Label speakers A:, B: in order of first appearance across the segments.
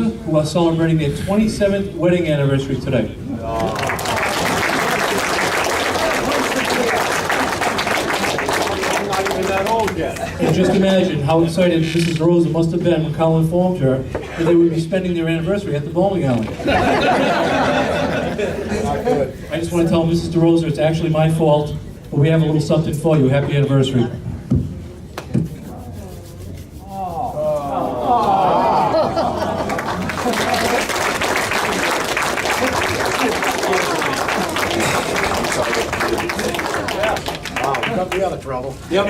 A: who are celebrating their 27th wedding anniversary today. And just imagine how excited Mrs. Rosa must have been when Colin informed her that they would be spending their anniversary at the bowling alley. I just want to tell Mrs. DeRosa it's actually my fault, but we have a little something for you. Happy anniversary.
B: Got me out of trouble.
C: Yep.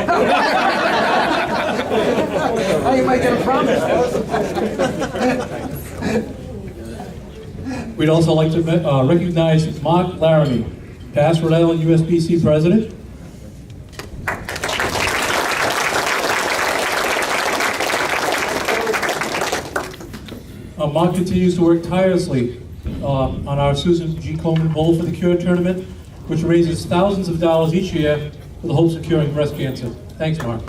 C: Oh, you might get a promise.
A: We'd also like to recognize Mark Laramie, past Rhode Island USBC president. Mark continues to work tirelessly on our Susan G. Komen Bowl for the Cure tournament, which raises thousands of dollars each year for the hopes of curing breast cancer. Thanks, Mark.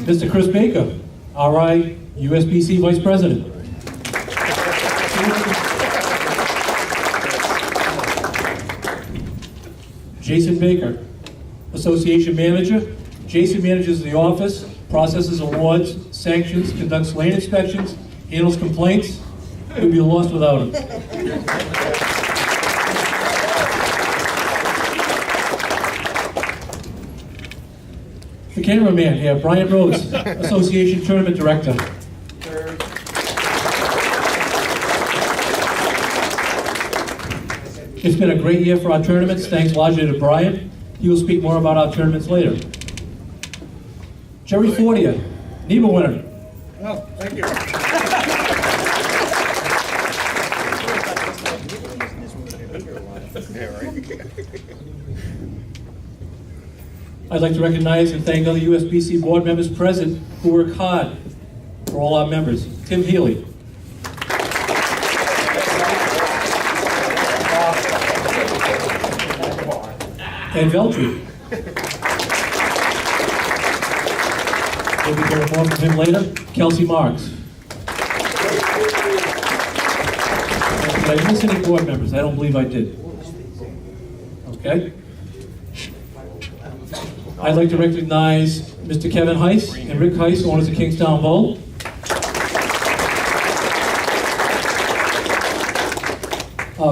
A: Mr. Chris Baker, RI USBC Vice President. Jason Baker, Association Manager. Jason manages the office, processes awards, sanctions, conducts lane inspections, handles complaints. We'd be lost without him. The cameraman here, Brian Rhodes, Association Tournament Director. It's been a great year for our tournaments, thanks largely to Brian. He will speak more about our tournaments later. Jerry Fortier, NEMA winner.
B: Oh, thank you.
A: I'd like to recognize and thank other USBC board members present who work hard for all our members. Tim Healy. And Veltri. We'll be hearing more from him later. Kelsey Marks. Did I miss any board members? I don't believe I did. Okay. I'd like to recognize Mr. Kevin Heiss and Rick Heiss, owners of Kingstown Bowl.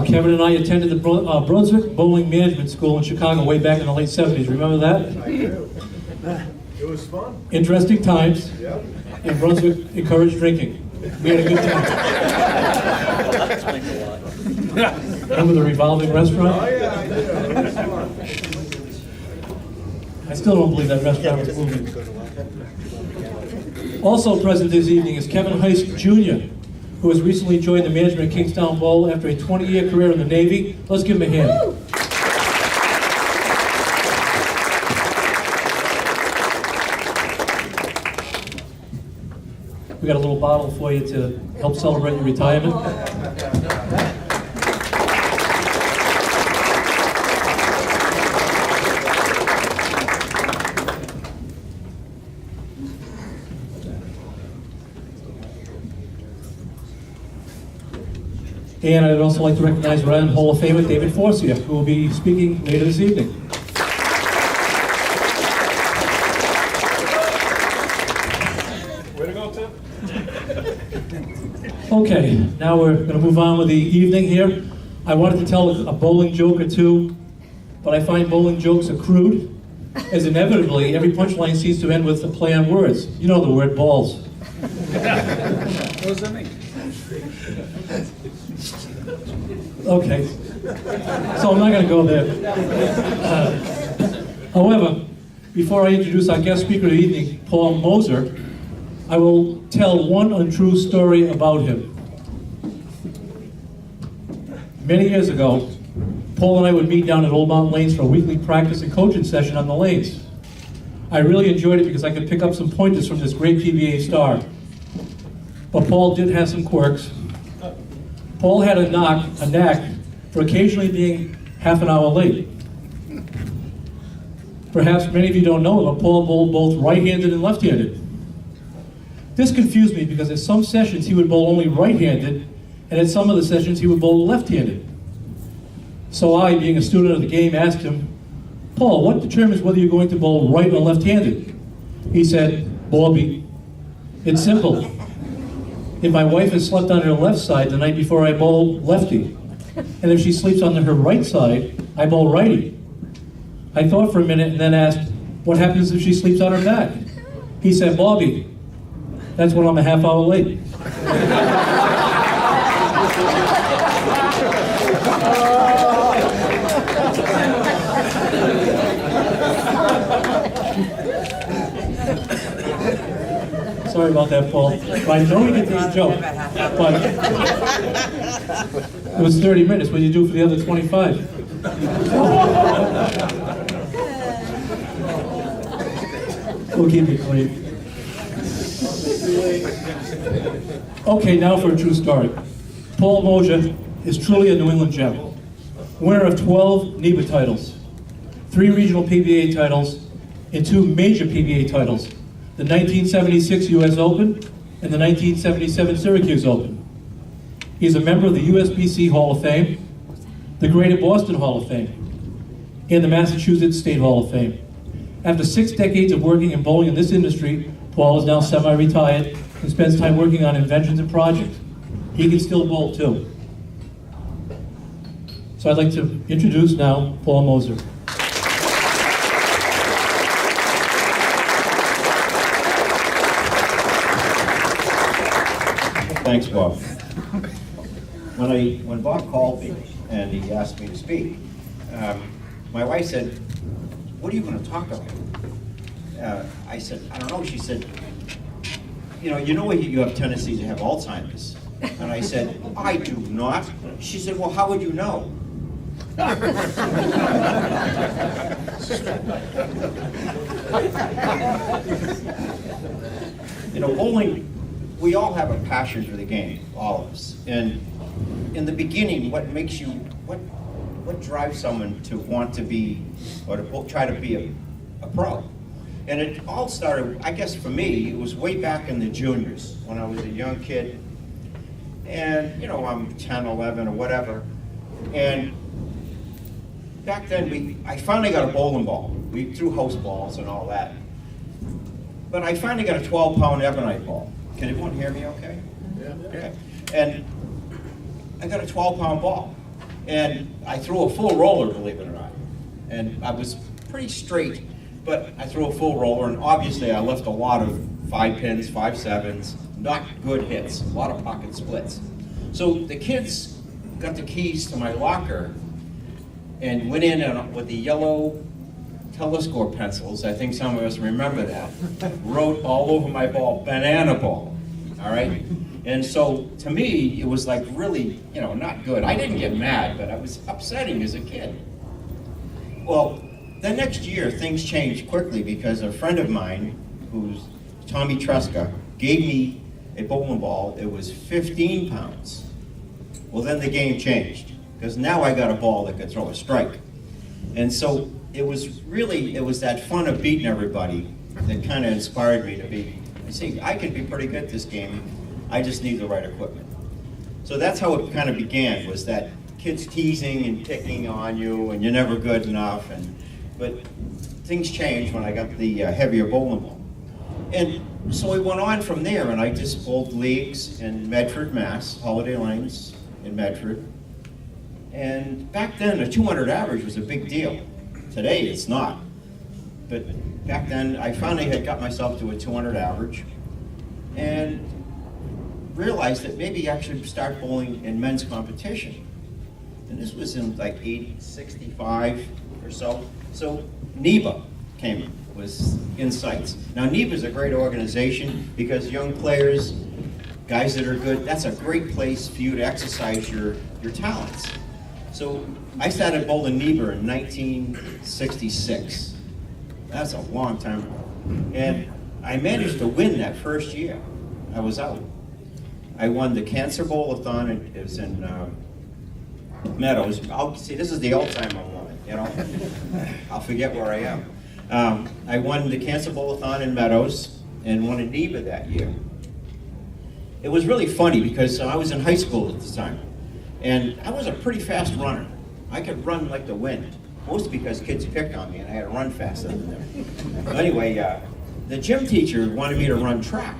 A: Kevin and I attended the Brunswick Bowling Management School in Chicago way back in the late 70s. Remember that?
B: I do. It was fun.
A: Interesting times.
B: Yep.
A: And Brunswick encouraged drinking. We had a good time. Remember the revolving restaurant?
B: Oh yeah, I do. It was fun.
A: I still don't believe that restaurant was moving. Also present this evening is Kevin Heiss Jr., who has recently joined the management of Kingstown Bowl after a 20-year career in the Navy. Let's give him a hand. Woo! We got a little bottle for you to help celebrate your retirement. And I'd also like to recognize Rhode Island Hall of Famer David Forcia, who will be speaking later this evening.
B: Way to go, Tim.
A: Okay, now we're going to move on with the evening here. I wanted to tell a bowling joke or two, but I find bowling jokes are crude, as inevitably every punchline seems to end with a play on words. You know the word balls.
C: What does that mean?
A: Okay, so I'm not going to go there. However, before I introduce our guest speaker of the evening, Paul Moser, I will tell one untrue story about him. Many years ago, Paul and I would meet down at Old Mountain Lanes for a weekly practice and coaching session on the lanes. I really enjoyed it because I could pick up some pointers from this great PBA star. But Paul did have some quirks. Paul had a knack for occasionally being half an hour late. For Perhaps many of you don't know, but Paul bowled both right-handed and left-handed. This confused me because at some sessions he would bowl only right-handed, and at some of the sessions he would bowl left-handed. So I, being a student of the game, asked him, "Paul, what determines whether you're going to bowl right or left-handed?" He said, "Bobby, it's simple. If my wife has slept on her left side the night before, I bowl lefty. And if she sleeps on her right side, I bowl righty." I thought for a minute and then asked, "What happens if she sleeps on her back?" He said, "Bobby, that's when I'm a half hour late." Sorry about that, Paul. But I know you get this joke, but it was 30 minutes. What did you do for the other 25? We'll keep it clean. Okay, now for a true story. Paul Moser is truly a New England gem. Winner of 12 NEBA titles, 3 regional PBA titles, and 2 major PBA titles, the 1976 US Open and the 1977 Syracuse Open. He is a member of the USBC Hall of Fame, the Greater Boston Hall of Fame, and the Massachusetts State Hall of Fame. After 6 decades of working and bowling in this industry, Paul is now semi-retired and spends time working on inventions and projects. He can still bowl too. So I'd like to introduce now Paul Moser.
D: Thanks, Bob. When Bob called me and he asked me to speak, my wife said, "What are you going to talk about?" I said, "I don't know." She said, you know you have tendency to have Alzheimer's." And I said, "I do not." She said, "Well, how would you know?" Bowling, we all have a passion for the game, all of us. And in the beginning, what drives someone to want to be, or to try to be a pro? And it all started, I guess for me, it was way back in the juniors, when I was a young kid. And, I'm 10, 11, or whatever. And back then, I finally got a bowling ball. We threw house balls and all that. But I finally got a 12-pound ebonite ball. Can everyone hear me okay?
B: Yeah.
D: Okay. And I got a 12-pound ball. And I threw a full roller, believe it or not. And I was pretty straight, but I threw a full roller, and obviously I left a lot of 5 pins, 5 sevens, not good hits, a lot of pocket splits. So the kids got the keys to my locker and went in with the yellow telescope pencils, I think some of us remember that, wrote all over my ball, "banana ball," all right? And so, to me, it was like really, not good. I didn't get mad, but I was upsetting as a kid. Well, the next year, things changed quickly because a friend of mine, who's Tommy Tresca, gave me a bowling ball. It was 15 pounds. Well, then the game changed, because now I got a ball that could throw a strike. And so, it was that fun of beating everybody that kind of inspired me to be, I can be pretty good at this game, I just need the right equipment. So that's how it kind of began, was that kids teasing and picking on you, and you're never good enough, but things changed when I got the heavier bowling ball. And so we went on from there, and I just bowled leagues in Medford, Mass, Holiday Lanes in Medford. And back then, a 200 average was a big deal. Today, it's not. But back then, I finally had got myself to a 200 average and realized that maybe I should start bowling in men's competition. And this was in like 65 or so. So NEBA was in sights. Now NEBA is a great organization because young players, guys that are good, that's a great place for you to exercise your talents. So I started bowling NEBA in 1966. That's a long time ago. And I managed to win that first year. I was out. I won the Cancer Bowl-a-thon. It was in Meadows. See, this is the old time I'm on, I'll forget where I am. I won the Cancer Bowl-a-thon in Meadows and won a NEBA that year. It was really funny because I was in high school at the time, and I was a pretty fast runner. I could run like the wind, mostly because kids picked on me and I had to run faster than them. But anyway, the gym teacher wanted me to run track.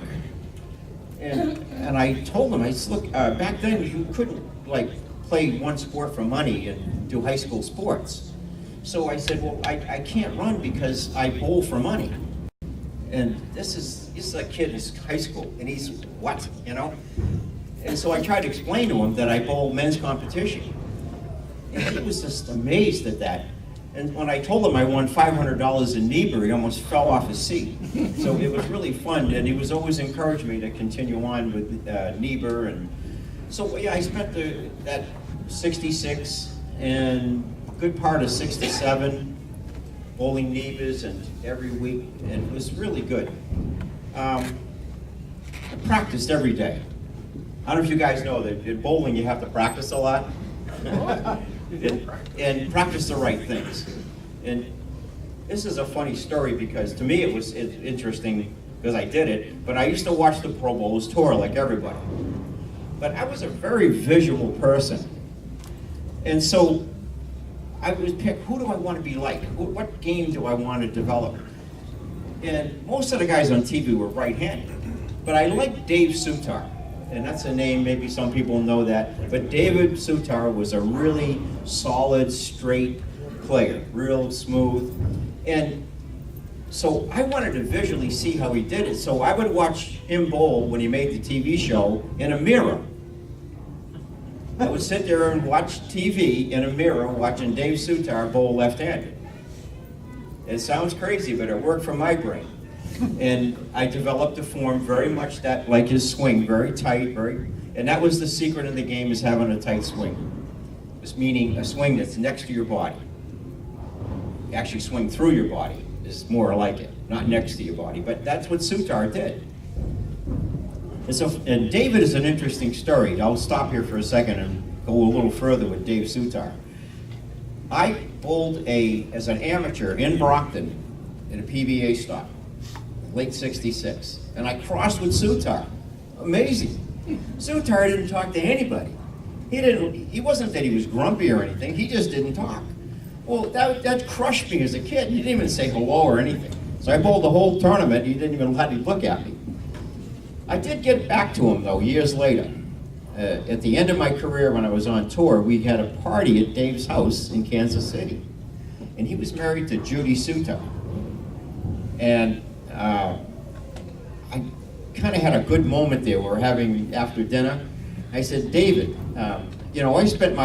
D: And I told him, I said, look, back then you couldn't like play one sport for money and do high school sports. So I said, well, I can't run because I bowl for money. And this is a kid in high school, and he's, what, you know? And so I tried to explain to him that I bowl men's competition. And he was just amazed at that. And when I told him I won $500 in NEBA, he almost fell off his seat. So it was really fun, and he was always encouraging me to continue on with NEBA. And so yeah, I spent that 66 and a good part of 67 bowling NEBAs and every week, and it was really good. I practiced every day. I don't know if you guys know that in bowling you have to practice a lot. and practice the right things. And this is a funny story because to me it's interesting because I did it, but I used to watch the Pro Bowlers tour like everybody. But I was a very visual person. And so I would pick, who do I want to be like? What game do I want to develop? And most of the guys on TV were right-handed. But I liked Dave Sutar. And that's a name, maybe some people know that. But David Sutar was a really solid, straight player, real smooth. And so I wanted to visually see how he did it. So I would watch him bowl when he made the TV show in a mirror. I would sit there and watch TV in a mirror watching Dave Sutar bowl left-handed. It sounds crazy, but it worked for my brain. And I developed a form very much that like his swing, very tight, and that was the secret of the game, is having a tight swing. It's meaning a swing that's next to your body. You actually swing through your body is more like it, not next to your body, but that's what Sutar did. And David is an interesting story. I'll stop here for a second and go a little further with Dave Sutar. I bowled as an amateur in Brockton in a PBA stop. Late 66, and I crossed with Sutar. Amazing. Sutar didn't talk to anybody. He wasn't that he was grumpy or anything, he just didn't talk. Well, that crushed me as a kid. He didn't even say hello or anything. So I bowled the whole tournament, he didn't even let me look at me. I did get back to him though, years later. At the end of my career when I was on tour, we had a party at Dave's house in Kansas City. And he was married to Judy Sutar. And I kind of had a good moment there. We were having after dinner. I said, David, you know, I spent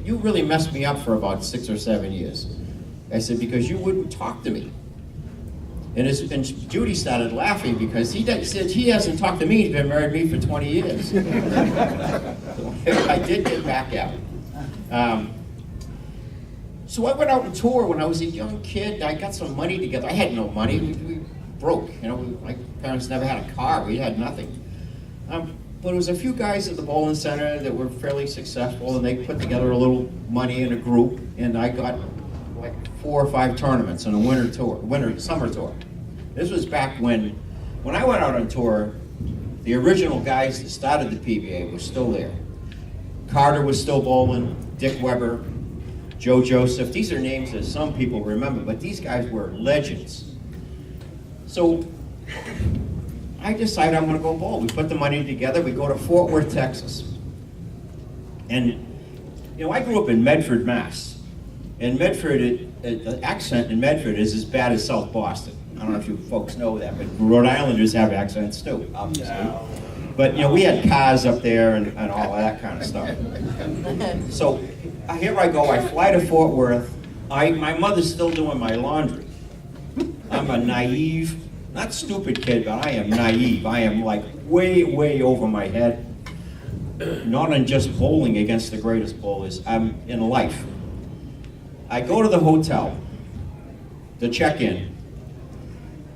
D: you really messed me up for about 6 or 7 years. I said, because you wouldn't talk to me. And Judy started laughing because he said he hasn't talked to me. He's been married to me for 20 years. So I did get back at him. So I went out on tour when I was a young kid. I got some money together. I had no money. We broke. You know, my parents never had a car. We had nothing. But there was a few guys at the bowling center that were fairly successful, and they put together a little money in a group, and I got like 4 or 5 tournaments on a summer tour. This was back when I went out on tour, the original guys that started the PBA were still there. Carter was still bowling, Dick Weber, Joe Joseph. These are names that some people remember, but these guys were legends. So I decided I'm going to go bowl. We put the money together. We go to Fort Worth, Texas. And, you know, I grew up in Medford, Mass. And Medford, the accent in Medford is as bad as South Boston. I don't know if you folks know that, but Rhode Islanders have accents too, obviously. But, you know, we had cars up there and all that kind of stuff. So here I go. I fly to Fort Worth. My mother's still doing my laundry. I'm a naive, not stupid kid, but I am naive. I am like way, way over my head. Not on just bowling against the greatest bowlers. I'm in life. I go to the hotel to check in,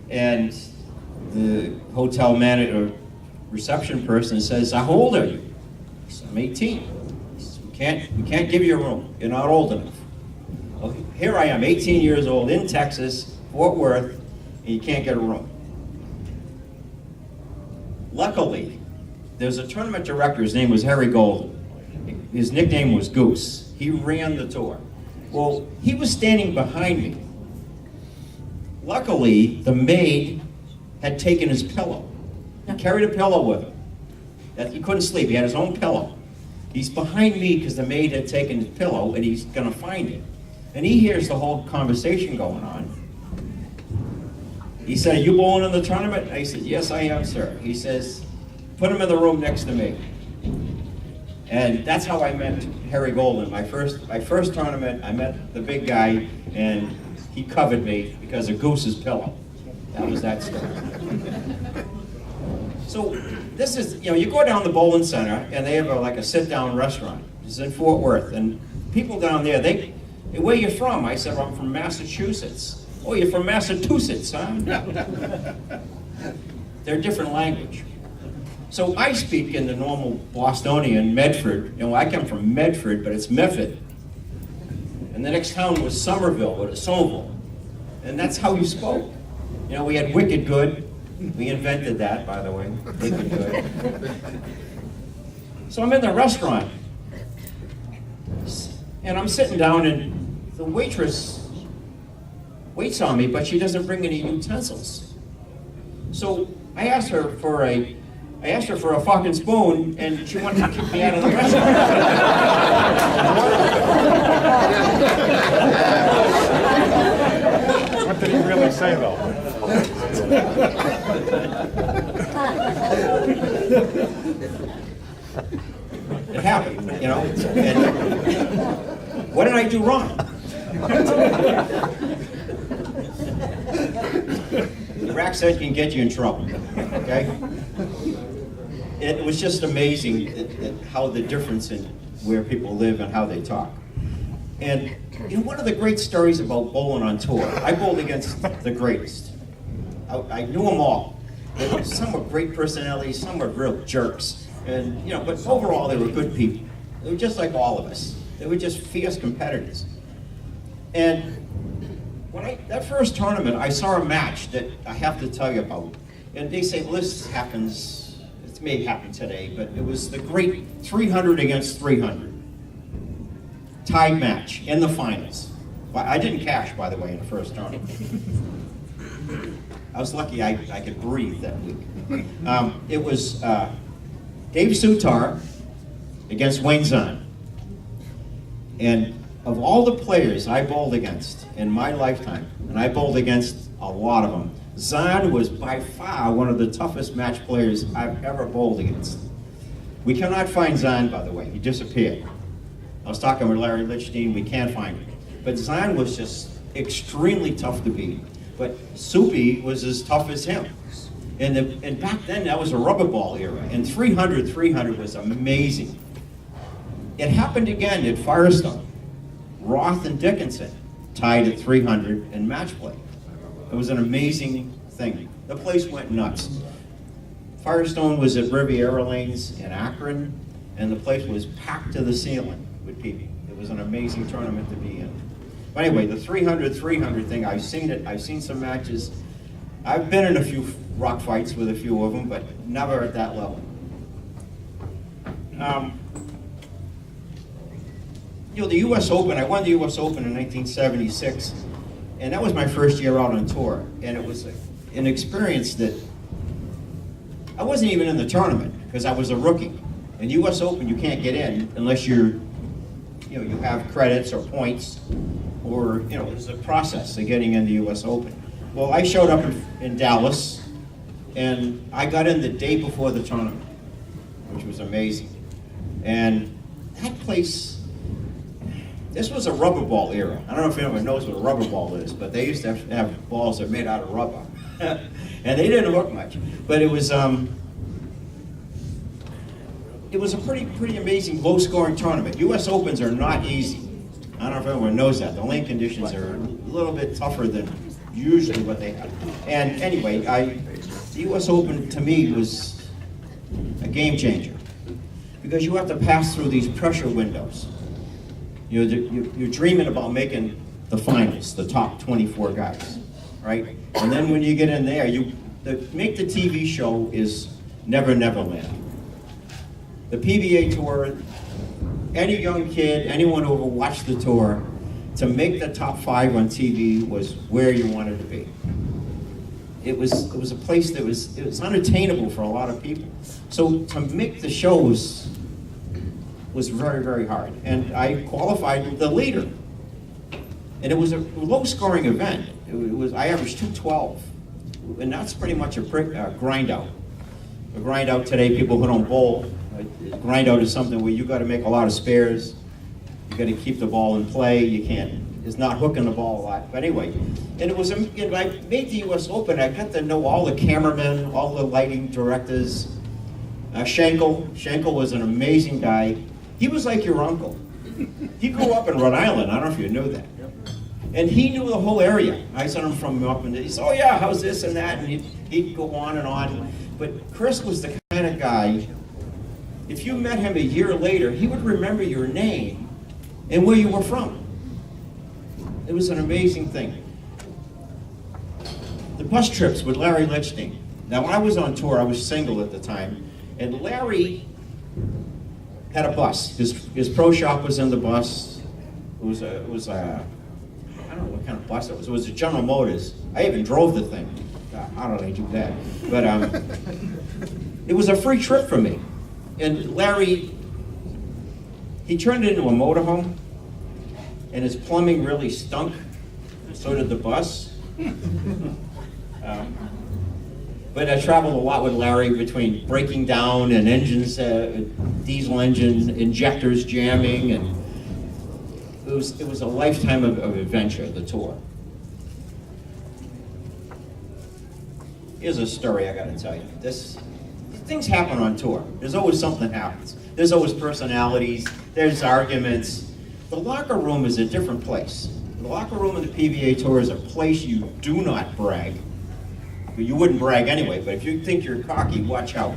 D: and the hotel manager, reception person says, "How old are you?" I said, "I'm 18. He says, we can't give you a room. You're not old enough." Well, here I am, 18 years old in Texas, Fort Worth, and you can't get a room. Luckily, there's a tournament director, his name was Harry Golden. His nickname was Goose. He ran the tour. Well, he was standing behind me. Luckily, the maid had taken his pillow. He carried a pillow with him. That he couldn't sleep, he had his own pillow. He's behind me because the maid had taken his pillow and he's gonna find it. And he hears the whole conversation going on. He said, "Are you bowling in the tournament?" I said, "Yes, I am, sir." He says, "Put him in the room next to me." And that's how I met Harry Golden. My first tournament, I met the big guy, and he covered me because of Goose's pillow. That was that story. So this is, you know, you go down the bowling center, and they have like a sit-down restaurant. It's in Fort Worth, and people down there, where you from? I said, "I'm from Massachusetts." "Oh, you're from Massachusetts, huh?" They're a different language. So I speak in the normal Bostonian, Medford. You know, I come from Medford, but it's Medford. And the next town was Somerville, or Somerville. And that's how you spoke. You know, we had wicked good. We invented that, by the way, wicked good. So I'm in the restaurant, and I'm sitting down, and the waitress waits on me, but she doesn't bring any utensils. So I asked her for a fork and spoon, and she wanted to kick me out of the restaurant.
B: What did he really say, though?
D: It happened, you know. And what did I do wrong? Your accent can get you in trouble, okay? It was just amazing how the difference in where people live and how they talk. And you know, one of the great stories about bowling on tour, I bowled against the greatest. I knew them all. Some were great personalities, some were real jerks. And you know, but overall they were good people. They were just like all of us. They were just fierce competitors. And when that first tournament, I saw a match that I have to tell you about. And they say, well, this happens, it may happen today, but it was the great 300 against 300. Tied match in the finals. I didn't cash, by the way, in the first tournament. I was lucky I could breathe that week. It was Dave Sutar against Wayne Zahn. And of all the players I bowled against in my lifetime, and I bowled against a lot of them, Zahn was by far one of the toughest match players I've ever bowled against. We cannot find Zahn, by the way. He disappeared. I was talking with Larry Lichstein, we can't find him. But Zahn was just extremely tough to beat. But Soupy was as tough as him. And back then, that was a rubber ball era. And 300 was amazing. It happened again at Firestone. Roth and Dickinson tied at 300 in match play. It was an amazing thing. The place went nuts. Firestone was at Riviera Lanes in Akron, and the place was packed to the ceiling with people. It was an amazing tournament to be in. But anyway, the 300 thing, I've seen it. I've seen some matches. I've been in a few rock fights with a few of them, but never at that level. You know, the U.S. Open, I won the U.S. Open in 1976, and that was my first year out on tour. And it was an experience that I wasn't even in the tournament because I was a rookie. In U.S. Open, you can't get in unless you have credits or points, or there's a process of getting in the U.S. Open. Well, I showed up in Dallas, and I got in the day before the tournament, which was amazing. And that place, this was a rubber ball era. I don't know if anyone knows what a rubber ball is, but they used to have balls that were made out of rubber. And they didn't look much, but it was a pretty amazing low-scoring tournament. U.S. Opens are not easy. I don't know if everyone knows that. The lane conditions are a little bit tougher than usually what they have. And anyway, the U.S. Open to me was a game changer because you have to pass through these pressure windows. You're dreaming about making the finals, the top 24 guys. right? And then when you get in there, make the TV show is Never Never Land. The PBA Tour, any young kid, anyone who ever watched the tour, to make the top 5 on TV was where you wanted to be. It was a place that it was unattainable for a lot of people. So to make the shows was very, very hard. And I qualified the leader. And it was a low-scoring event. I averaged 212, and that's pretty much a grind out. A grind out today, people who don't bowl, a grind out is something where you got to make a lot of spares. You got to keep the ball in play. You can't. It's not hooking the ball a lot. But anyway, and it was. I made the U.S. Open. I got to know all the cameramen, all the lighting directors. Schenkel was an amazing guy. He was like your uncle. He grew up in Rhode Island. I don't know if you knew that. And he knew the whole area. I sent him from up, and he said, "Oh yeah, how's this and that?" And he'd go on and on. But Chris was the kind of guy, if you met him a year later, he would remember your name and where you were from. It was an amazing thing. The bus trips with Larry Lichting. Now, when I was on tour, I was single at the time, and Larry had a bus. His pro shop was in the bus. It was a I don't know what kind of bus it was. It was a General Motors. I even drove the thing. God, how did I do that? But it was a free trip for me. And Larry, he turned it into a motorhome, and his plumbing really stunk. So did the bus. But I traveled a lot with Larry between breaking down and engines, diesel engine injectors jamming, and it was a lifetime of adventure, the tour. Here's a story I got to tell you. Things happen on tour. There's always something that happens. There's always personalities. There's arguments. The locker room is a different place. The locker room of the PBA Tour is a place you do not brag. You wouldn't brag anyway, but if you think you're cocky, watch out.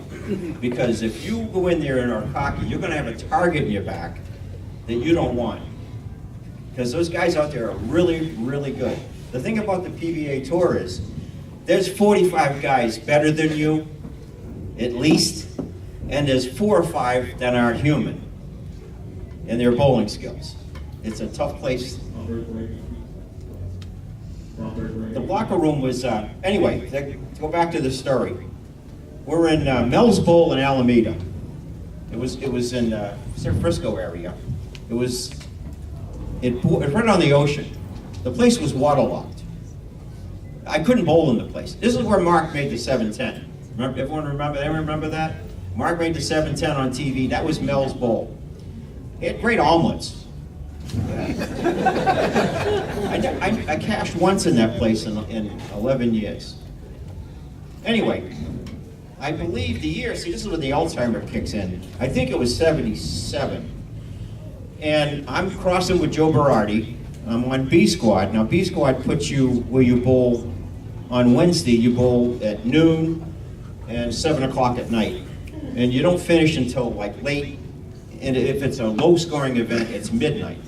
D: Because if you go in there and are cocky, you're going to have a target in your back that you don't want. Because those guys out there are really, really good. The thing about the PBA Tour is, there's 45 guys better than you, at least, and there's 4 or 5 that aren't human in their bowling skills. It's a tough place. The locker room was, anyway, to go back to the story. We're in Mel's Bowl in Alameda. It was in San Frisco area. It right on the ocean. The place was waterlogged. I couldn't bowl in the place. This is where Mark made the 710. Everyone remember that? Mark made the 710 on TV. That was Mel's Bowl. He had great omelets. I cashed once in that place in 11 years. Anyway, I believe the year, see, this is when the Alzheimer kicks in. I think it was 77. And I'm crossing with Joe Berardi. I'm on B Squad. Now, B Squad puts you where you bowl on Wednesday. You bowl at noon and 7 o'clock at night. And you don't finish until like late. And if it's a low-scoring event, it's midnight.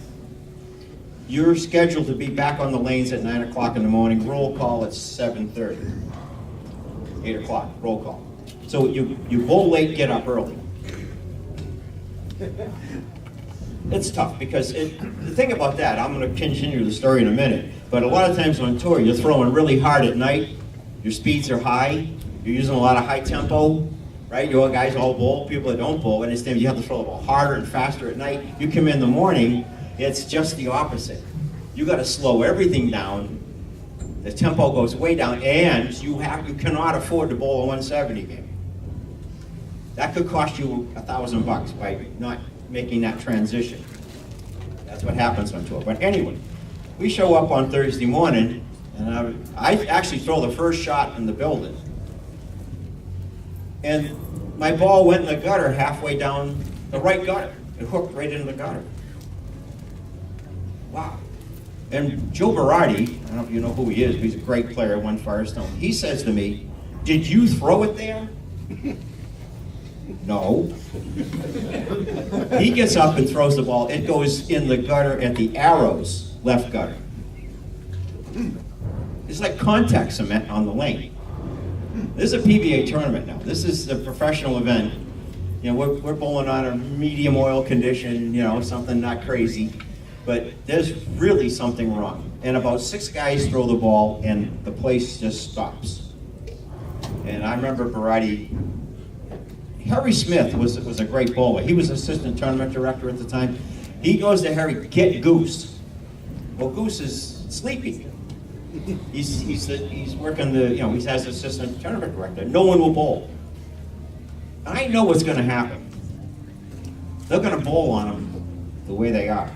D: You're scheduled to be back on the lanes at 9 o'clock in the morning. Roll call at 7:30. 8 o'clock, roll call. So you bowl late, get up early. It's tough because the thing about that, I'm going to continue the story in a minute, but a lot of times on tour, you're throwing really hard at night. Your speeds are high. You're using a lot of high tempo, right? You guys all bowl. People that don't bowl, and it's you have to throw the ball harder and faster at night. You come in the morning, it's just the opposite. You got to slow everything down. The tempo goes way down, and you cannot afford to bowl a 170 game. That could cost you $1,000 by not making that transition. That's what happens on tour. But anyway, we show up on Thursday morning, and I actually throw the first shot in the building. And my ball went in the gutter halfway down the right gutter. It hooked right into the gutter. Wow. And Joe Berardi, I don't know if you know who he is, but he's a great player, won Firestone. He says to me, "Did you throw it there?" No. He gets up and throws the ball. It goes in the gutter at the Arrows left gutter. It's like contact cement on the lane. This is a PBA tournament now. This is a professional event. You know, we're bowling on a medium oil condition, you know, something not crazy. But there's really something wrong. And about 6 guys throw the ball and the place just stops. And I remember Barati, Harry Smith was a great bowler. He was assistant tournament director at the time. He goes to Harry, get Goose. Well, Goose is sleeping. He's working the, you know, he has assistant tournament director. No one will bowl. I know what's going to happen. They're going to bowl on them the way they are.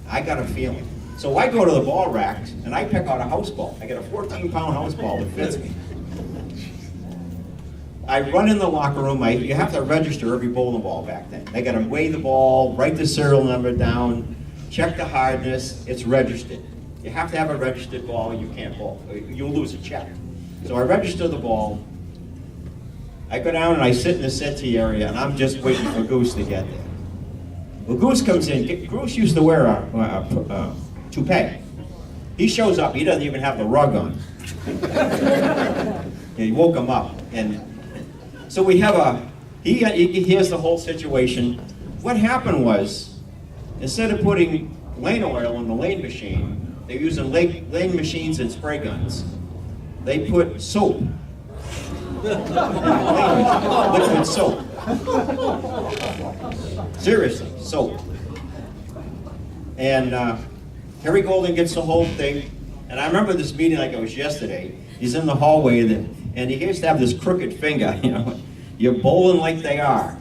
D: I got a feeling. So I go to the ball rack and I pick out a house ball. I get a 14-pound house ball that fits me. I run in the locker room. You have to register every bowling ball back then. They got to weigh the ball, write the serial number down, check the hardness. It's registered. You have to have a registered ball. You can't bowl. You'll lose a check. So I register the ball. I go down and I sit in the settee area, and I'm just waiting for Goose to get there. Well, Goose comes in. Goose used to wear a toupee. He shows up. He doesn't even have the rug on. He woke him up, and so we have he hears the whole situation. What happened was, instead of putting lane oil in the lane machine, they're using lane machines and spray guns. They put soap. Liquid soap. Seriously, soap. And Harry Golden gets the whole thing. And I remember this meeting like it was yesterday. He's in the hallway and he has to have this crooked finger, you know. You're bowling like they are.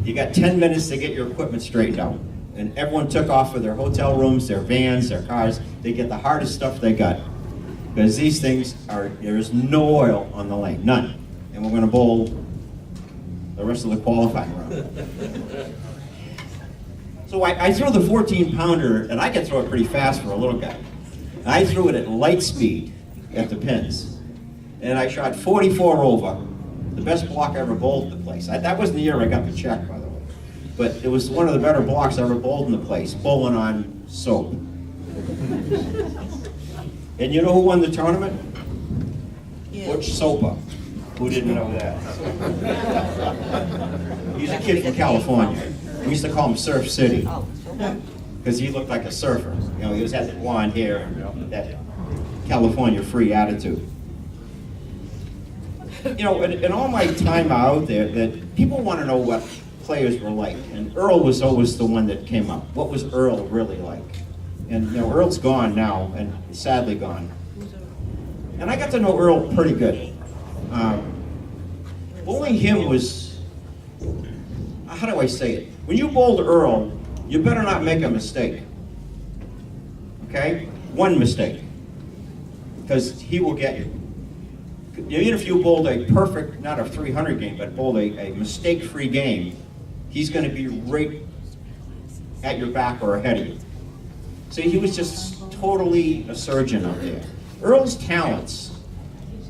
D: You got 10 minutes to get your equipment straightened out. And everyone took off for their hotel rooms, their vans, their cars. They get the hardest stuff they got. Because these things there is no oil on the lane, none. And we're going to bowl the rest of the qualifying round. So I threw the 14-pounder, and I can throw it pretty fast for a little guy. I threw it at light speed at the pins. And I shot 44 over, the best block I ever bowled in the place. That wasn't the year I got the check, by the way. But it was one of the better blocks I ever bowled in the place, bowling on soap. And you know who won the tournament? Yeah. Butch Sopa. Who didn't know that? He's a kid from California. We used to call him Surf City because he looked like a surfer. You know, he had that blonde hair and, you know, that California free attitude. You know, in all my time out there, that people want to know what players were like, and Earl was always the one that came up. What was Earl really like? And you know, Earl's gone now, and sadly gone. And I got to know Earl pretty good. Bowling him was, how do I say it? When you bowled Earl, you better not make a mistake. Okay? One mistake. Because he will get you. Even if you bowled a perfect, not a 300 game, but bowled a mistake-free game, he's going to be right at your back or ahead of you. So he was just totally a surgeon up there. Earl's talents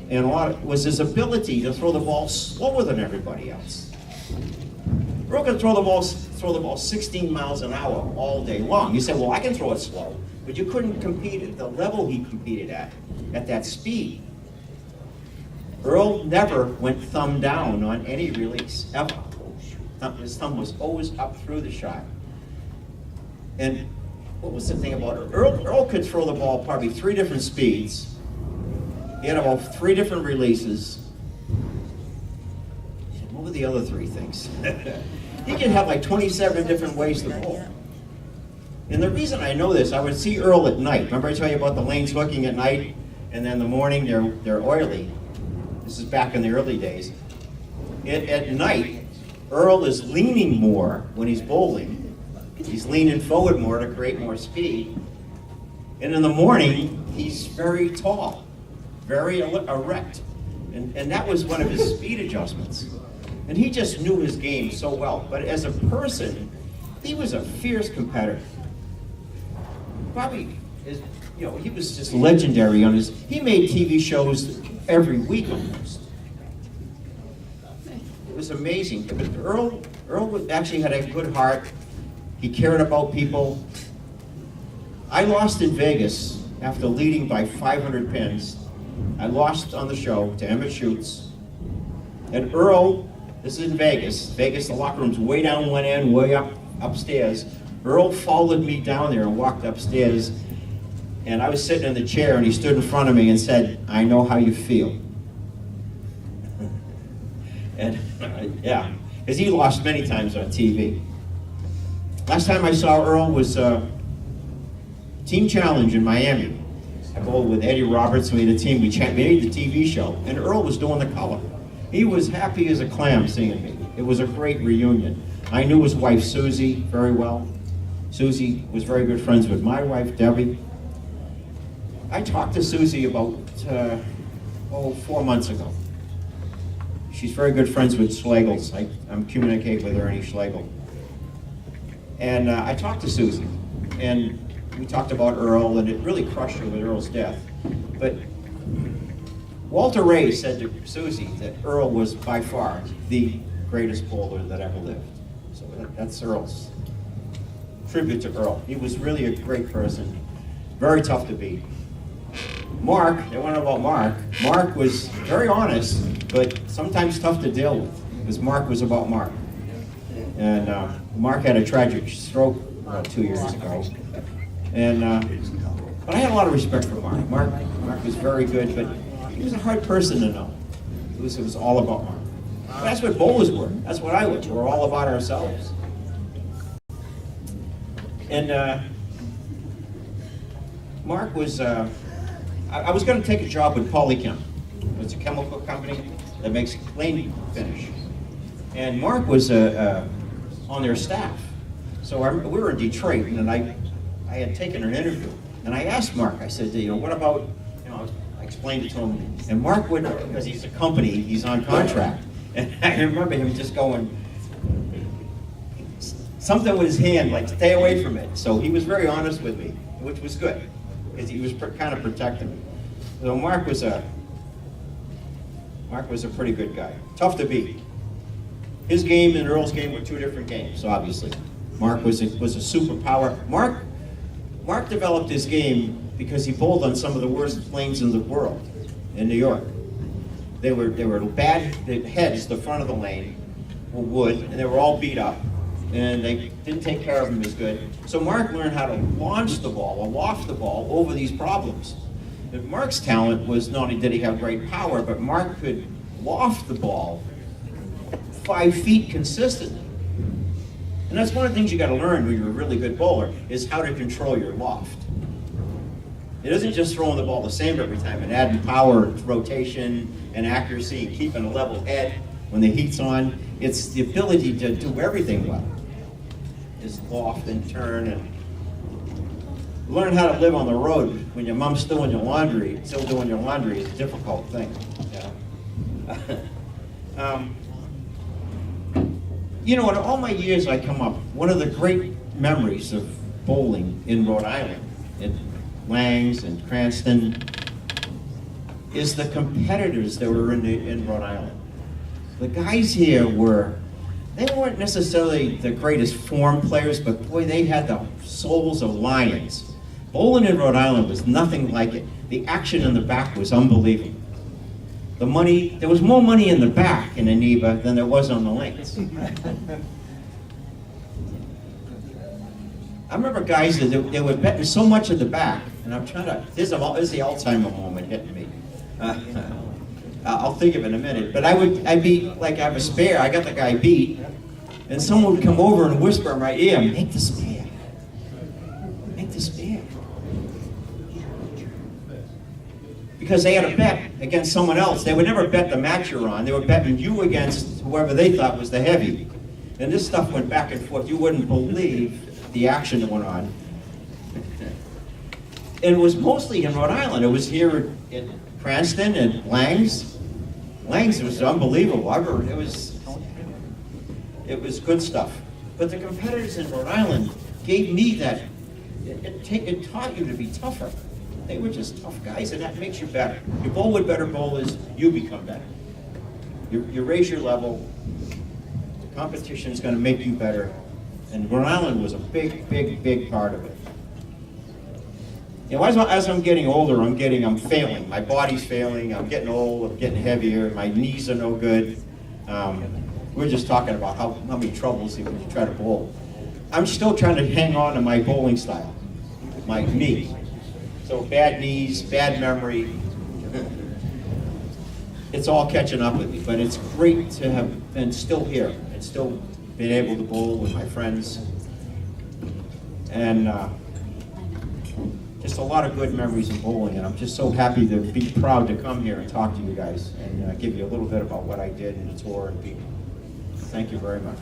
D: and was his ability to throw the ball slower than everybody else. Earl could throw the ball 16 miles an hour all day long. You say, well, I can throw it slow, but you couldn't compete at the level he competed at that speed. Earl never went thumb down on any release, ever. His thumb was always up through the shot. And what was the thing about Earl? Earl could throw the ball probably 3 different speeds. He had about 3 different releases. What were the other 3 things? He could have like 27 different ways to bowl. And the reason I know this, I would see Earl at night. Remember I tell you about the lanes hooking at night, and then in the morning they're oily. This is back in the early days. At night, Earl is leaning more when he's bowling. He's leaning forward more to create more speed. And in the morning, he's very tall, very erect. And that was one of his speed adjustments. And he just knew his game so well. But as a person, he was a fierce competitor. Probably, you know, he was just legendary on he made TV shows every week almost. It was amazing. But Earl actually had a good heart. He cared about people. I lost in Vegas after leading by 500 pins. I lost on the show to Emmett Schutz. And Earl, this is in Vegas. Vegas, the locker room's way down one end, way up upstairs. Earl followed me down there and walked upstairs. And I was sitting in the chair, and he stood in front of me and said, "I know how you feel." And yeah, because he lost many times on TV. Last time I saw Earl was Team Challenge in Miami. I bowled with Eddie Roberts, we had a team, we made the TV show, and Earl was doing the color. He was happy as a clam seeing me. It was a great reunion. I knew his wife Susie very well. Susie was very good friends with my wife, Debbie. I talked to Susie about 4 months ago. She's very good friends with Schlegels. I'm communicating with Ernie Schlegel. And I talked to Susie, and we talked about Earl, and it really crushed her with Earl's death. But Walter Ray said to Susie that Earl was by far the greatest bowler that ever lived. So that's Earl's tribute to Earl. He was really a great person, very tough to beat. Mark, they want to know about Mark. Mark was very honest, but sometimes tough to deal with, because Mark was about Mark. And Mark had a tragic stroke about 2 years ago. And but I had a lot of respect for Mark. Mark was very good, but he was a hard person to know. It was all about Mark. But that's what bowlers were. That's what I was. We're all about ourselves. And Mark was, I was going to take a job with Polychem. It's a chemical company that makes lane finish. And Mark was on their staff. So we were in Detroit, and I had taken an interview. And I asked Mark, I said, what about, I explained it to him. And Mark would, because he's a company, he's on contract. And I remember him just going, something with his hand, like stay away from it. So he was very honest with me, which was good, because he was kind of protecting me. So Mark was a pretty good guy. Tough to beat. His game and Earl's game were two different games, obviously. Mark was a superpower. Mark developed his game because he bowled on some of the worst lanes in the world in New York. They were bad. The heads, the front of the lane, were wood, and they were all beat up, and they didn't take care of them as good. So Mark learned how to launch the ball or loft the ball over these problems. But Mark's talent was not only did he have great power, but Mark could loft the ball 5 feet consistently. And that's one of the things you got to learn when you're a really good bowler, is how to control your loft. It isn't just throwing the ball the same every time, and adding power, rotation, and accuracy, and keeping a level head when the heat's on. It's the ability to do everything well. Is loft and turn, and learn how to live on the road when your mom's still doing your laundry is a difficult thing. In all my years I come up, one of the great memories of bowling in Rhode Island, in Langs and Cranston, is the competitors that were in Rhode Island. The guys here they weren't necessarily the greatest form players, but boy, they had the souls of lions. Bowling in Rhode Island was nothing like it. The action in the back was unbelievable. There was more money in the back in Aniba than there was on the links. I remember guys that they were betting so much at the back, and I'm trying to, this is the Alzheimer moment hitting me. I'll think of it in a minute, but I'd be like, I have a spare, I got the guy beat, and someone would come over and whisper in my ear, make the spare. Make the spare. Because they had a bet against someone else. They would never bet the match you're on. They were betting you against whoever they thought was the heavy. And this stuff went back and forth. You wouldn't believe the action that went on. And it was mostly in Rhode Island. It was here in Cranston and Langs. Langs was unbelievable. It was good stuff. But the competitors in Rhode Island gave me that. It taught you to be tougher. They were just tough guys, and that makes you better. You bowl with better bowlers, you become better. You raise your level. The competition is going to make you better. And Rhode Island was a big, big, big part of it. You know, as I'm getting older, I'm failing. My body's failing. I'm getting old. I'm getting heavier. My knees are no good. We were just talking about how many troubles when you try to bowl. I'm still trying to hang on to my bowling style, my knee. So bad knees, bad memory. It's all catching up with me, but it's great to have been still here and still been able to bowl with my friends. And just a lot of good memories of bowling, and I'm just so happy to be proud to come here and talk to you guys and give you a little bit about what I did in the tour and people. Thank you very much.